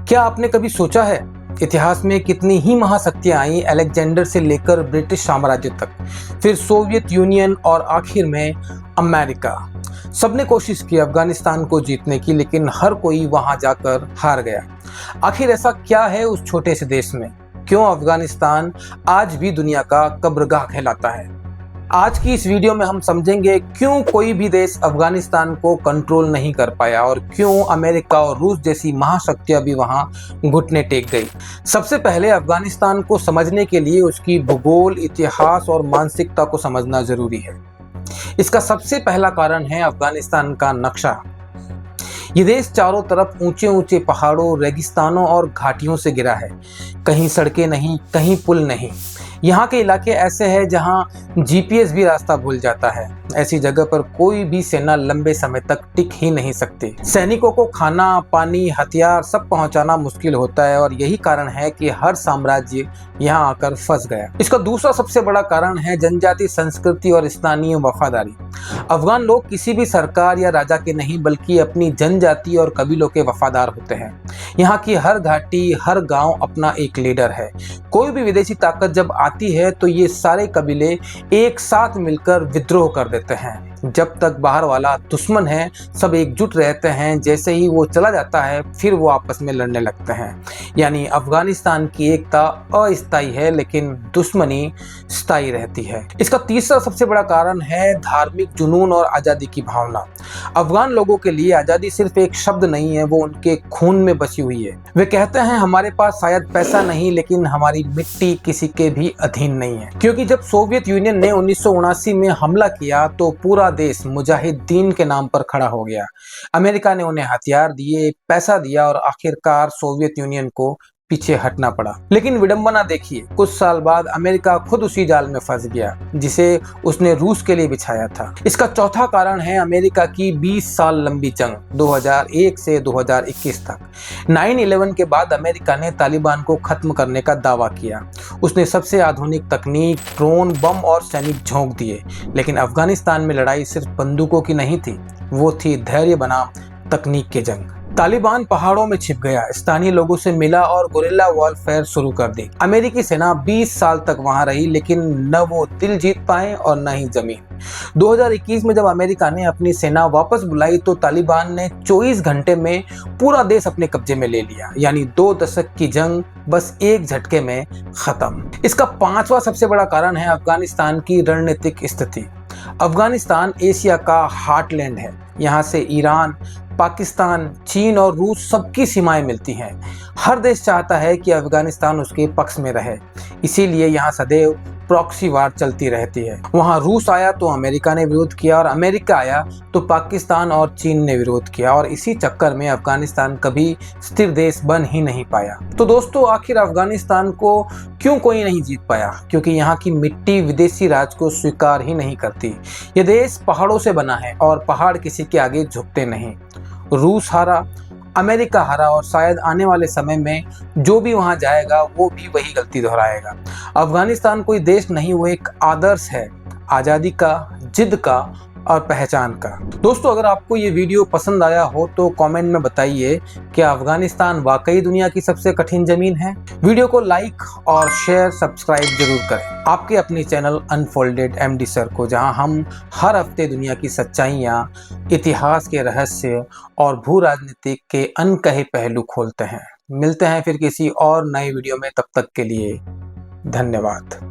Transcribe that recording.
क्या आपने कभी सोचा है इतिहास में कितनी ही महाशक्तियां आई, अलेक्जेंडर से लेकर ब्रिटिश साम्राज्य तक, फिर सोवियत यूनियन और आखिर में अमेरिका। सबने कोशिश की अफगानिस्तान को जीतने की, लेकिन हर कोई वहां जाकर हार गया। आखिर ऐसा क्या है उस छोटे से देश में? क्यों अफगानिस्तान आज भी दुनिया का कब्रगाह कहलाता है? आज की इस वीडियो में हम समझेंगे क्यों कोई भी देश अफगानिस्तान को कंट्रोल नहीं कर पाया और क्यों अमेरिका और रूस जैसी महाशक्तियां भी वहां घुटने टेक गई। सबसे पहले अफगानिस्तान को समझने के लिए उसकी भूगोल, इतिहास और मानसिकता को समझना जरूरी है। इसका सबसे पहला कारण है अफगानिस्तान का नक्शा। ये देश चारों तरफ ऊंचे ऊंचे पहाड़ों, रेगिस्तानों और घाटियों से घिरा है। कहीं सड़कें नहीं, कहीं पुल नहीं। यहाँ के इलाके ऐसे हैं जहाँ जीपीएस भी रास्ता भूल जाता है। ऐसी जगह पर कोई भी सेना लंबे समय तक टिक ही नहीं सकती। सैनिकों को खाना, पानी, हथियार सब पहुंचाना मुश्किल होता है और यही कारण है कि हर साम्राज्य यहाँ आकर फंस गया। इसका दूसरा सबसे बड़ा कारण है जनजाति संस्कृति और स्थानीय वफादारी। अफगान लोग किसी भी सरकार या राजा के नहीं, बल्कि अपनी जनजाति और कबीलों के वफादार होते हैं। यहाँ की हर घाटी, हर गांव अपना एक लीडर है। कोई भी विदेशी ताकत जब आती है तो ये सारे कबीले एक साथ मिलकर विद्रोह कर देते हैं। जब तक बाहर वाला दुश्मन है, सब एकजुट रहते हैं। जैसे ही वो चला जाता है, फिर वो आपस में लड़ने लगते हैं। यानी अफगानिस्तान की एकता अस्थायी है, लेकिन दुश्मनी स्थायी रहती है। इसका तीसरा सबसे बड़ा कारण है धार्मिक जुनून और आज़ादी की भावना। अफगान लोगों के लिए आज़ादी सिर्फ एक शब्द नहीं है, वो उनके खून में बसी हुई है। वे कहते हैं हमारे पास शायद पैसा नहीं, लेकिन हमारी मिट्टी किसी के भी अधीन नहीं है। क्योंकि जब सोवियत यूनियन ने 1979 में हमला किया तो पूरा देश मुजाहिदीन के नाम पर खड़ा हो गया। अमेरिका ने उन्हें हथियार दिए, पैसा दिया और आखिरकार सोवियत यूनियन को पीछे हटना पड़ा। लेकिन विडंबना देखिए, कुछ साल बाद अमेरिका खुद उसी जाल में फंस गया जिसे उसने रूस के लिए बिछाया था। इसका चौथा कारण है अमेरिका की 20 साल लंबी जंग, 2001 से 2021 तक। 9/11 के बाद अमेरिका ने तालिबान को खत्म करने का दावा किया। उसने सबसे आधुनिक तकनीक, ड्रोन, बम और सैनिक झोंक दिए। लेकिन अफगानिस्तान में लड़ाई सिर्फ बंदूकों की नहीं थी, वो थी धैर्य बनाम तकनीक की जंग। तालिबान पहाड़ों में छिप गया, स्थानीय लोगों से मिला और गुरिल्ला वॉरफेयर शुरू कर दी। अमेरिकी सेना 20 साल तक वहां रही, लेकिन न वो दिल जीत पाए और न ही जमीन। 2021 में जब अमेरिका ने अपनी सेना वापस बुलाई तो तालिबान ने 24 घंटे में पूरा देश अपने कब्जे में ले लिया। यानी 2 दशक की जंग बस एक झटके में खत्म। इसका पांचवा सबसे बड़ा कारण है अफगानिस्तान की रणनीतिक स्थिति। अफगानिस्तान एशिया का हार्टलैंड है। यहाँ से ईरान, पाकिस्तान, चीन और रूस सबकी सीमाएं मिलती हैं। हर देश चाहता है कि अफगानिस्तान उसके पक्ष में रहे, इसीलिए यहाँ सदैव प्रॉक्सी वार चलती रहती है। वहाँ रूस आया तो अमेरिका ने विरोध किया और अमेरिका आया तो पाकिस्तान और चीन ने विरोध किया और इसी चक्कर में अफगानिस्तान कभी स्थिर देश बन ही नहीं पाया। तो दोस्तों, आखिर अफगानिस्तान को क्यों कोई नहीं जीत पाया? क्योंकि यहाँ की मिट्टी विदेशी राज को स्वीकार ही नहीं करती। ये देश पहाड़ों से बना है और पहाड़ किसी के आगे झुकते नहीं। रूस हारा, अमेरिका हारा और शायद आने वाले समय में जो भी वहां जाएगा वो भी वही गलती दोहराएगा। अफगानिस्तान कोई देश नहीं, वो एक आदर्श है, आज़ादी का, जिद का और पहचान का। दोस्तों, अगर आपको ये वीडियो पसंद आया हो तो कमेंट में बताइए कि अफगानिस्तान वाकई दुनिया की सबसे कठिन जमीन है। वीडियो को लाइक और शेयर, सब्सक्राइब जरूर करें आपके अपने चैनल अनफोल्डेड एमडी सर को, जहां हम हर हफ्ते दुनिया की सच्चाइयां, इतिहास के रहस्य और भू राजनीतिक के अनकहे पहलू खोलते हैं। मिलते हैं फिर किसी और नए वीडियो में, तब तक के लिए धन्यवाद।